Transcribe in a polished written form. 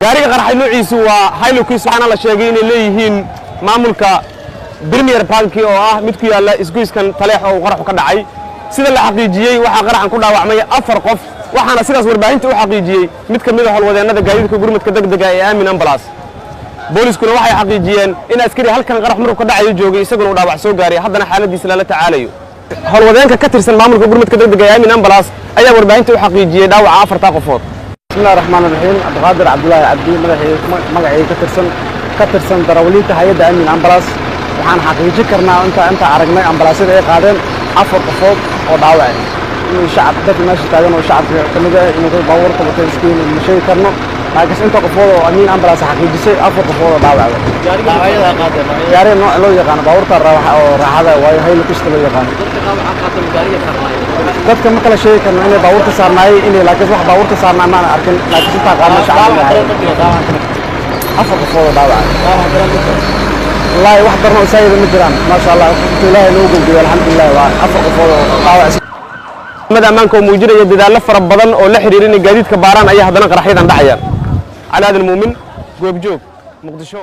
gaariga qaraxay nuuciisu waa Hilux waxaana la sheegay inay leeyihiin maamulka Premier Bank oo ah mid ku yaala isgoyskan Taleex oo qarax ka dhacay sida la xaqiijiyay waxa qaraxan ku dhaawacmay 4 qof waxaana sidaas warbaahinta u xaqiijiyay mid ka mid ah howlwadeenada gaadiidka gurmadka degdega ee Aamin Ambulance booliskuna waxay xaqiijiyeen in askari halkan qarax maruu ka dhacayo joogay isaguna uu dhaawac soo gaaray haddana xaaladiisa la tacaalayo howlwadeenka ka tirsan maamulka gurmadka degdega ee Aamin Ambulance ayaa warbaahinta u xaqiijiyay dhaawaca 4 qofood bismillaahir rahmaanir rahiim Abdulqaadir Cabdullaahi Cabdi magacayga ka tirsan darawaliinta hay'adda Aamin Ambulance waxaan xaqiijin karnaa inta aragnay ambalaasada ay qaadeen 4 qofood oo dhaawac in shacab dad meesha taagan oo shacabka kamid ah inuu baabuurta wateen iskiin ma sheegi karno laakiin inta qofood oo Aamin Ambulance xaqiijisay 4 qofood oo dhaawac gaariga qaadeen gaariga nooc loo yaqaan baabuurta raaxada way Hilux loo yaqaan dadka ma kala sheegi karno inay baabuurta saarnaayeen inay laakiin wax baabuurta saarnaa ma arkin laakiin inta qaadna shacabka 4 qofood oo dhaawac والله واحد برنا وسايد مجران ما شاء الله إلهي نوقف الحمد لله وأفرق فوضى طاوع ماذا أمانكم موجودة يدد لفر بدن أو لحريرين جديد كباران أي هذا نقرأ حيدا دعيا على هذا المؤمن جوب مقدشو